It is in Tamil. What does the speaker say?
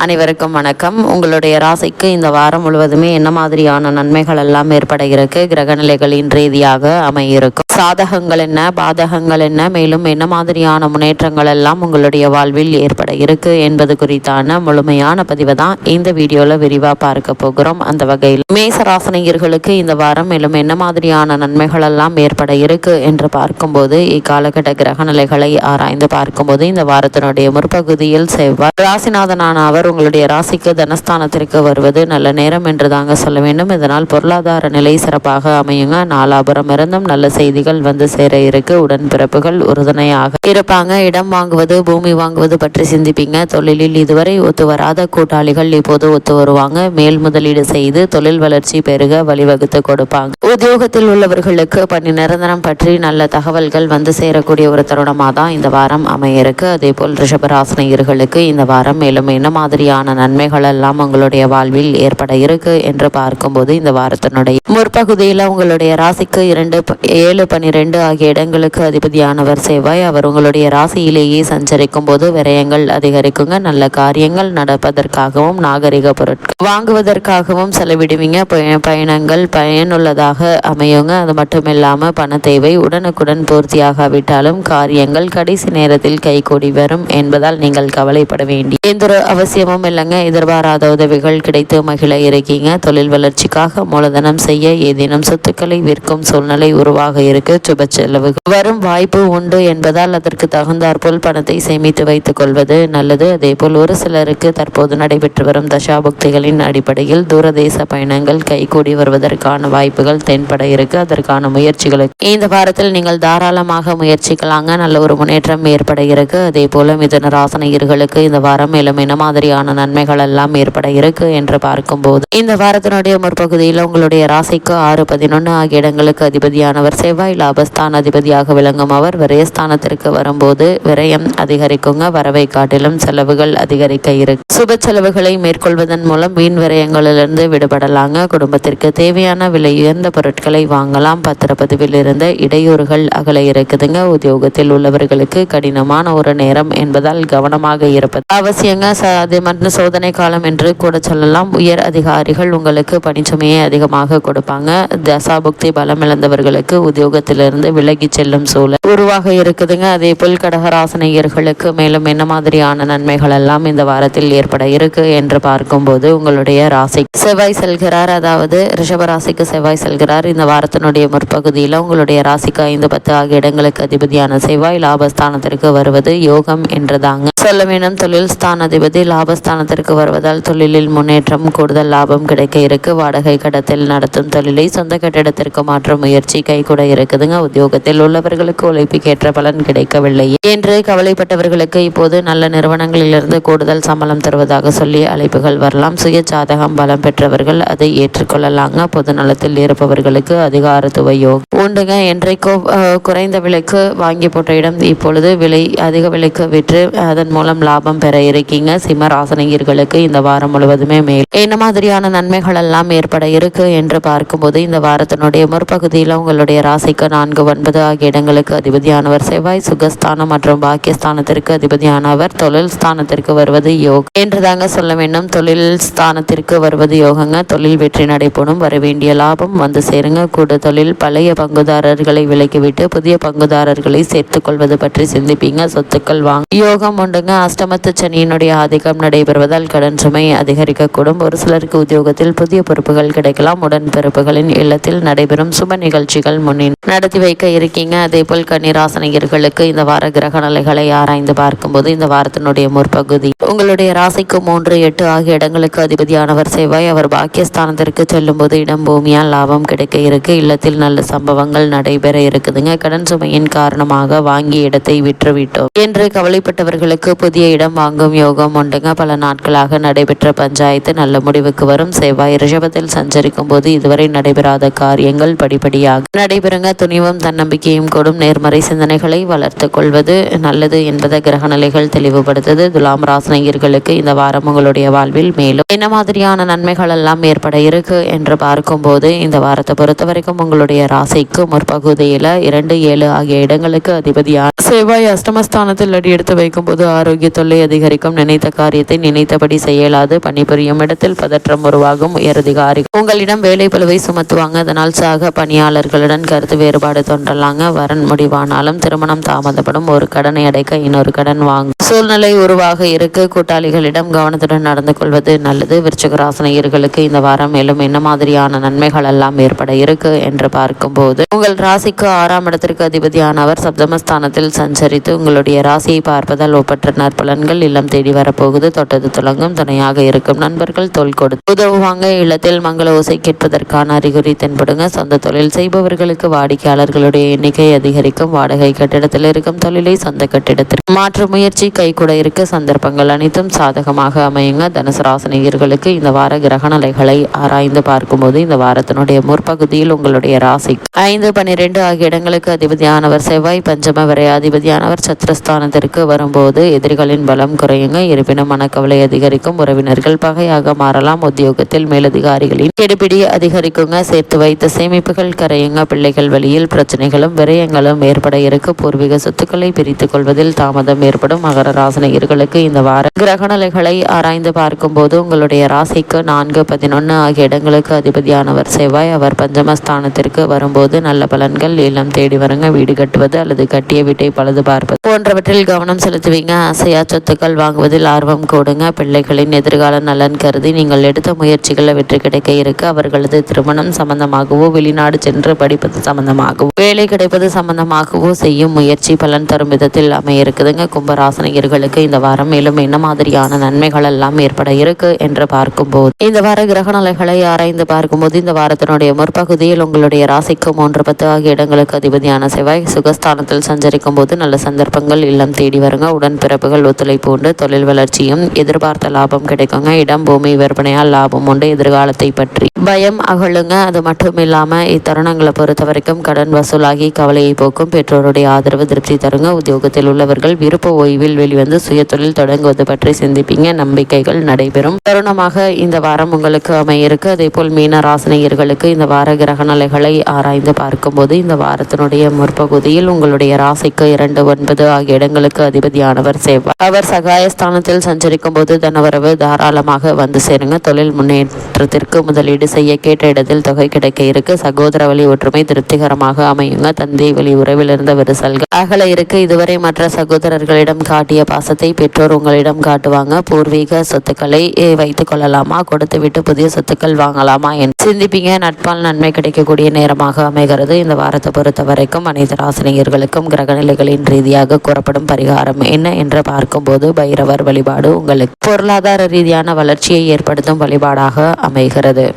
அனைவருக்கும் வணக்கம். உங்களுடைய ராசிக்கு இந்த வாரம் முழுவதுமே என்ன மாதிரியான நன்மைகள் எல்லாம் ஏற்பட இருக்கு, கிரகநிலைகளின் ரீதியாக அமையிருக்கும், சாதகங்கள் என்ன, பாதகங்கள் என்ன, மேலும் என்ன மாதிரியான முன்னேற்றங்கள் எல்லாம் உங்களுடைய வாழ்வில் ஏற்பட இருக்கு என்பது குறித்தான முழுமையான பதிவை தான் இந்த வீடியோல விரிவா பார்க்க போகிறோம். அந்த வகையில் மேசராசனியர்களுக்கு இந்த வாரம் மேலும் என்ன மாதிரியான நன்மைகள் எல்லாம் ஏற்பட இருக்கு என்று பார்க்கும்போது, இக்காலகட்ட கிரகநிலைகளை ஆராய்ந்து பார்க்கும்போது இந்த வாரத்தினுடைய முற்பகுதியில் செவ்வாய் ராசிநாதனான அவர் உங்களுடைய ராசிக்கு தனஸ்தானத்திற்கு வருவது நல்ல நேரம் என்று தாங்க சொல்ல வேண்டும். இதனால் பொருளாதார நிலை சிறப்பாக அமையுங்க. நாலாபுரம் இருந்தும் நல்ல செய்திகள் வந்து சேர இருக்கு. உடன்பிறப்புகள் உறுதுணையாக இருப்பாங்க. இடம் வாங்குவது, பூமி வாங்குவது பற்றி சிந்திப்பீங்க. தொழிலில் இதுவரை ஒத்து வராத கூட்டாளிகள் இப்போது ஒத்து வருவாங்க. மேல் முதலீடு செய்து தொழில் வளர்ச்சி பெருக வழிவகுத்து கொடுப்பாங்க. உத்தியோகத்தில் உள்ளவர்களுக்கு பணி நிரந்தரம் பற்றி நல்ல தகவல்கள் வந்து சேரக்கூடிய ஒரு தருணமாக தான் இந்த வாரம் அமைய இருக்கு. அதே போல் ரிஷபராசினியர்களுக்கு இந்த வாரம் மேலும் என்ன மாதிரியான நன்மைகள் எல்லாம் உங்களுடைய வாழ்வில் ஏற்பட இருக்கு என்று பார்க்கும்போது, இந்த வாரத்தினுடைய முற்பகுதியில் உங்களுடைய ராசிக்கு 2, 7, 12 ஆகிய இடங்களுக்கு அதிபதியானவர் செவ்வாய். அவர் உங்களுடைய ராசியிலேயே சஞ்சரிக்கும் போது விரயங்கள் அதிகரிக்குங்க. நல்ல காரியங்கள் நடப்பதற்காகவும் நாகரிக பொருட்கள் வாங்குவதற்காகவும் செலவிடுவீங்க. பயணங்கள் பயனுள்ளதாக அமையுங்க. அது மட்டும் இல்லாமல் பண தேவை உடனுக்குடன் பூர்த்தியாகாவிட்டாலும் காரியங்கள் கடைசி நேரத்தில் கைகூடி வரும் என்பதால் நீங்கள் கவலைப்பட வேண்டிய எந்த ஒரு அவசியமும் இல்லைங்க. எதிர்பாராத உதவிகள் கிடைத்து மகிழ இருக்கீங்க. தொழில் வளர்ச்சிக்காக மூலதனம் செய்ய ஏதேனும் சொத்துக்களை விற்கும் சூழ்நிலை உருவாக இருக்கு. சுப செலவுகள் வரும் வாய்ப்பு உண்டு என்பதால் அதற்கு தகுந்தாற்போல் பணத்தை சேமித்து வைத்துக் கொள்வது நல்லது. அதே போல் ஒரு சிலருக்கு தற்போது நடைபெற்று வரும் தசாபுக்திகளின் அடிப்படையில் தூரதேச பயணங்கள் கைகூடி வருவதற்கான வாய்ப்புகள் தென்பட இருக்கு. அதற்கான முயற்சிகளுக்கு இந்த வாரத்தில் நீங்கள் தாராளமாக முயற்சிக்கலாங்க. நல்ல ஒரு முன்னேற்றம் ஏற்பட இருக்கு. அதே போல மிதுன ராசினியர்களுக்கு இந்த வாரம் மேலும் என்ன மாதிரியான நன்மைகள் எல்லாம் ஏற்பட இருக்கு என்று பார்க்கும்போது, இந்த வாரத்தினுடைய முற்பகுதியில் உங்களுடைய ராசிக்கு 6, 11 ஆகிய இடங்களுக்கு அதிபதியானவர் செவ்வாய் லாபஸ்தான அதிபதியாக விளங்கும். அவர் விரயஸ்தானத்திற்கு வரும்போது விரயம் அதிகரிக்குங்க. வரவை காட்டிலும் செலவுகள் அதிகரிக்க இருக்கு. சுப செலவுகளை மேற்கொள்வதன் மூலம் வீண் விரயங்களிலிருந்து விடுபடலாங்க. குடும்பத்திற்கு தேவையான விலை உயர்ந்த பொருட்களை வாங்கலாம். பத்திரப்பதிவில் இருந்த இடையூறுகள் அகல இருக்குதுங்க. உத்தியோகத்தில் உள்ளவர்களுக்கு கடினமான ஒரு நேரம் என்பதால் கவனமாக இருப்பது அவசியங்க. அது மற்றும் சோதனை காலம் என்று கூட சொல்லலாம். உயர் அதிகாரிகள் உங்களுக்கு பணிச்சுமையை அதிகமாக கொடுப்பாங்க. தசாபுக்தி பலம் இழந்தவர்களுக்கு உத்தியோகத்திலிருந்து விலகி செல்லும் சூழல் உருவாக இருக்குதுங்க. அதே போல் கடகராசினியர்களுக்கு மேலும் என்ன மாதிரியான நன்மைகள் எல்லாம் இந்த வாரத்தில் ஏற்பட இருக்கு என்று பார்க்கும்போது, உங்களுடைய ராசி செவ்வாய் செல்கிறார். அதாவது ரிஷபராசிக்கு செவ்வாய் செல்கிறார். இந்த வாரத்தினுடைய முற்பகுதியில் உங்களுடைய ராசிக்கு 5, 10 ஆகிய இடங்களுக்கு அதிபதியான செவ்வாய் லாபஸ்தானத்திற்கு வருவது யோகம் என்றுதாங்க சொல்ல வேண்டும். தொழில் ஸ்தான அதிபதி லாபஸ்தானத்திற்கு வருவதால் தொழிலில் முன்னேற்றம், கூடுதல் லாபம் கிடைக்க இருக்கு. வாடகை கடத்தில் நடத்தும் தொழிலை சொந்த கட்டிடத்திற்கு மாற்றும் முயற்சி கைகூட இருக்குதுங்க. உத்தியோகத்தில் உள்ளவர்களுக்கு உழைப்புக்கேற்ற பலன் கிடைக்கவில்லை என்று கவலைப்பட்டவர்களுக்கு இப்போது நல்ல நிறுவனங்களிலிருந்து கூடுதல் சம்பளம் தருவதாக சொல்லி அழைப்புகள் வரலாம். சுய ஜாதகம் பலம் பெற்றவர்கள் அதை ஏற்றுக்கொள்ளலாங்க. பொது நலத்தில் இருப்பவர்களுக்கு அதிகாரத்துவ யோகம் உண்டுங்க. என்றைக்கோ குறைந்த விலைக்கு வாங்கி போட்ட இடம் இப்பொழுது அதிக விலைக்கு விற்று அதன் மூலம் லாபம் பெற இருக்கீங்க. சிம்மராசினியர்களுக்கு இந்த வாரம் முழுவதுமே மேல் என்ன மாதிரியான நன்மைகள் எல்லாம் ஏற்பட இருக்கு என்று பார்க்கும்போது, இந்த வாரத்தினுடைய முற்பகுதியில் உங்களுடைய ராசிக்கு 4, 9 ஆகிய இடங்களுக்கு அதிபதியானவர் செவ்வாய் சுகஸ்தானம் மற்றும் பாக்கியஸ்தானத்திற்கு அதிபதியானவர் தொழில் ஸ்தானத்திற்கு வருவது யோகம் என்றுதாங்க சொல்ல வேண்டும். தொழில் ஸ்தானத்திற்கு வருவது யோகங்க. தொழில் வெற்றி நடைபெறும். வர வேண்டிய லாபம் வந்து சேருங்க. கூட தொழில் பழைய பங்குதாரர்களை விலக்கிவிட்டு புதிய பங்குதாரர்களை சேர்த்துக் கொள்வது பற்றி சிந்திப்பீங்க. சொத்துக்கள் வாங்க யோகம் உண்டுங்க. அஷ்டமத்து சனியினுடைய ஆதிக்கம் நடைபெறுவதால் கடன் சுமை அதிகரிக்கக்கூடும். ஒரு சிலருக்கு உத்தியோகத்தில் புதிய பொறுப்புகள் கிடைக்கலாம். உடன்பிறப்புகளின் இல்லத்தில் நடைபெறும் சுப நிகழ்ச்சிகள் முன்னின் நடத்தி வைக்க இருக்கீங்க. அதே போல் கன்னிராசினியர்களுக்கு இந்த வார கிரக நிலைகளை ஆராய்ந்து பார்க்கும்போது, இந்த வாரத்தினுடைய முற்பகுதி உங்களுடைய ராசிக்கு 3, 8 ஆகிய இடங்களுக்கு அதிபதியானவர் செவ்வாய். அவர் பாக்கியஸ்தானத்திற்கு செல்லும் போது இடம் பூமியால் லாபம் கிடைக்க இருக்கு. இல்லத்தில் நல்ல சம்பவங்கள் நடைபெற இருக்குதுங்க. கடன் சுமையின் காரணமாக வாங்கிய இடத்தை விற்றுவிட்டோம் என்று கவலைப்பட்டவர்களுக்கு புதிய இடம் வாங்கும் யோகம் உண்டுங்க. பல நாட்களாக நடைபெற்ற பஞ்சாயத்து நல்ல முடிவுக்கு வரும். செவ்வாய் ரிஷபத்தில் சஞ்சரிக்கும் போது இதுவரை நடைபெறாத காரியங்கள் படிப்படியாக நடைபெறுங்க. துணிவும் தன்னம்பிக்கையும் கூடும். நேர்மறை சிந்தனைகளை வளர்த்து கொள்வது நல்லது என்பதை கிரகநிலைகள் தெளிவுபடுத்தது. துலாம் ராசினியர்களுக்கு இந்த வாரம் உங்களுடைய வாழ்வில் மேலும் என்ன மாதிரியான நன்மைகள் எல்லாம் ஏற்பட இருக்கு என்று பார்க்கும்போது, இந்த வாரத்தை பொறுத்த வரைக்கும் உங்களுடைய ராசிக்கு முற்பகுதியில் 2, 7 ஆகிய இடங்களுக்கு அதிபதியான செவ்வாய் அஷ்டமஸ்தானத்தில் அடி எடுத்து வைக்கும் போது ஆரோக்கிய தொல்லை அதிகரிக்கும். நினைத்த காரியத்தை நினைத்தபடி செய்யலாது. பணிபுரியும் இடத்தில் பதற்றம் உருவாகும். உயரதிகாரிகள் உங்களிடம் வேலை பளுவை சுமத்துவாங்க. அதனால் சக பணியாளர்களுடன் கருத்து வேறுபாடு தோன்றலாங்க. வரன் முடிவானாலும் திருமணம் தாமதப்படும். ஒரு கடனை அடைக்க இன்னொரு கடன் வாங்கும் சூழ்நிலை உருவாக இருக்கு. கூட்டாளிகளிடம் கவனத்துடன் நடந்து கொள்வது நல்லது. விருச்சிக ராசி நேயர்களுக்கு இந்த வாரம் மேலும் என்ன மாதிரியான நன்மைகள் எல்லாம் ஏற்பட இருக்கு என்று பார்க்கும்போது, உங்கள் ராசிக்கு 6ஆம் இடத்திற்கு அதிபதியானவர் சப்தமஸ்தானத்தில் சஞ்சரித்து உங்களுடைய ராசியை பார்ப்பதால் ஒப்பற்ற நற்பலன்கள் இல்லம் தேடி வரப்போகுது. தொட்டது துலங்கும். துணையாக இருக்கும் நண்பர்கள் தோள் கொடுத்து உதவுவாங்க. இல்லத்தில் மங்கள ஓசை கேட்பதற்கான அறிகுறி தென்படுங்க. சொந்த தொழில் செய்பவர்களுக்கு வாடிக்கையாளர்களுடைய எண்ணிக்கை அதிகரிக்கும். வாடகை கட்டிடத்தில் இருக்கும் தொழிலை சொந்த கட்டிடத்திற்கு மாற்று முயற்சி கைகூட இருக்க சந்தர்ப்பங்கள் அனைத்தும் சாதகமாக அமையுங்க. தனுசு ராசி நேயர்களுக்கு இந்த வார கிரக நிலைகளை ஆராய்ந்து பார்க்கும்போது, இந்த வாரத்தினுடைய முற்பகுதியில் உங்களுடைய ராசி 5, 12 ஆகிய இடங்களுக்கு அதிபதியானவர் செவ்வாய், பஞ்சம வரை அதிபதியானவர் சத்ரஸ்தானத்திற்கு வரும்போது எதிரிகளின் பலம் குறையுங்க. இருப்பினும் மனக்கவலை அதிகரிக்கும். உறவினர்கள் பகையாக மாறலாம். உத்தியோகத்தில் மேலதிகாரிகளின் கெடுபிடி அதிகரிக்குங்க. சேர்த்து வைத்த சேமிப்புகள் கரையுங்க. பிள்ளைகள் வழியில் பிரச்சனைகளும் விரயங்களும் ஏற்பட இருக்கு. பூர்வீக சொத்துக்களை பிரித்துக் கொள்வதில் தாமதம் ஏற்படும். மகர ராசினியர்களுக்கு இந்த வார கிரக நிலைகளை ஆராய்ந்து பார்க்கும்போது, உங்களுடைய ராசிக்கு 4, 11 ஆகிய இடங்களுக்கு அதிபதியானவர் செவ்வாய். அவர் பஞ்சமஸ்தானத்திற்கு வரும்போது நல்ல பலன்கள் இல்லம் தேடி வருங்க. வீடு கட்டுவது அல்லது கட்டிய வீட்டை பழுது பார்ப்பது போன்றவற்றில் கவனம் செலுத்துவீங்க. அசையா சொத்துக்கள் வாங்குவதில் ஆர்வம் கூடுங்க. பிள்ளைகளின் எதிர்கால நலன் கருதி நீங்கள் எடுத்த முயற்சிகளில் வெற்றி கிடைக்க இருக்கு. அவர்களது திருமணம் சம்பந்தமாகவோ, வெளிநாடு சென்று படிப்பது சம்பந்தமாகவோ, வேலை கிடைப்பது சம்பந்தமாகவோ செய்யும் முயற்சி பலன் தரும் விதத்தில் அமைய இருக்குதுங்க. கும்பராசனியர்களுக்கு இந்த வாரம் மேலும் என்ன மாதிரியான நன்மைகள் எல்லாம் ஏற்பட இருக்கு என்று பார்க்கும்போது, இந்த வார கிரக நிலைகளை ஆராய்ந்து பார்க்கும்போது, இந்த வாரத்தினுடைய முற்பகுதியில் உங்களுடைய ராசிக்கு 3, 10 ஆகிய இடங்களுக்கு அதிபதியான செவ்வாய் சுகஸ்தானத்தில் சஞ்சரிக்கும் போது நல்ல சந்தர்ப்பங்கள் இல்லம் தேடி வருங்க. உடன்பிறப்புகள் ஒத்துழைப்பு உண்டு. தொழில் வளர்ச்சியும் எதிர்பார்த்த லாபம் கிடைக்குங்க. இடம் பூமி விற்பனையால் லாபம் உண்டு. எதிர்காலத்தை பற்றி பயம் அகழுங்க. அது மட்டும் இல்லாமல் இத்தருணங்களை பொறுத்த வரைக்கும் கடன் வசூலாகி கவலையை போக்கும். பெற்றோருடைய ஆதரவு திருப்தி தருங்க. உத்தியோகத்தில் உள்ளவர்கள் விருப்ப ஓய்வில் வெளிவந்து சுய தொழில் தொடங்குவது பற்றி சிந்திப்பீங்க. நம்பிக்கைகள் நடைபெறும் தருணமாக இந்த வாரம் உங்களுக்கு அமையிருக்கு. அதே போல் மீன ராசினியர்களுக்கு இந்த வார கிரக நிலைகளை ஆராய்ந்து பார்க்கும்போது, இந்த வாரத்தினுடைய முற்பகுதியில் உங்களுடைய ராசிக்கு 2, 9 ஆகிய இடங்களுக்கு அதிபதியானவர் செவ்வாய். அவர் சகாயஸ்தானத்தில் சஞ்சரிக்கும் போது தனவரவு தாராளமாக வந்து சேருங்க. தொழில் முன்னேற்றத்திற்கு முதலீடு செய்ய கேட்ட இடத்தில் தொகை கிடைக்க இருக்கு. சகோதர வழி ஒற்றுமை திருப்திகரமாக அமையுங்க. தந்தை வழி உறவில் இருந்த விரிசல்கள் அகல இருக்கு. இதுவரை மற்ற சகோதரர்களிடம் காட்டிய பாசத்தை பெற்றோர் உங்களிடம் காட்டுவாங்க. பூர்வீக சொத்துக்களை வைத்துக் கொள்ளலாமா, கொடுத்து விட்டு புதிய சொத்துக்கள் வாங்கலாமா என்று சிந்திப்பீங்க. நட்பால் நன்மை கிடைக்கக்கூடிய நேரமாக அமைகிறது. இந்த வாரத்தை பொறுத்த வரைக்கும் அனைத்து ராசினியர்களுக்கும் கிரகநிலைகளின் ரீதியாக கூறப்படும் பரிகாரம் என்ன என்று பார்க்கும்போது, பைரவர் வழிபாடு உங்களுக்கு பொருளாதார ரீதியான வளர்ச்சியை ஏற்படுத்தும் வழிபாடாக அமைகிறது.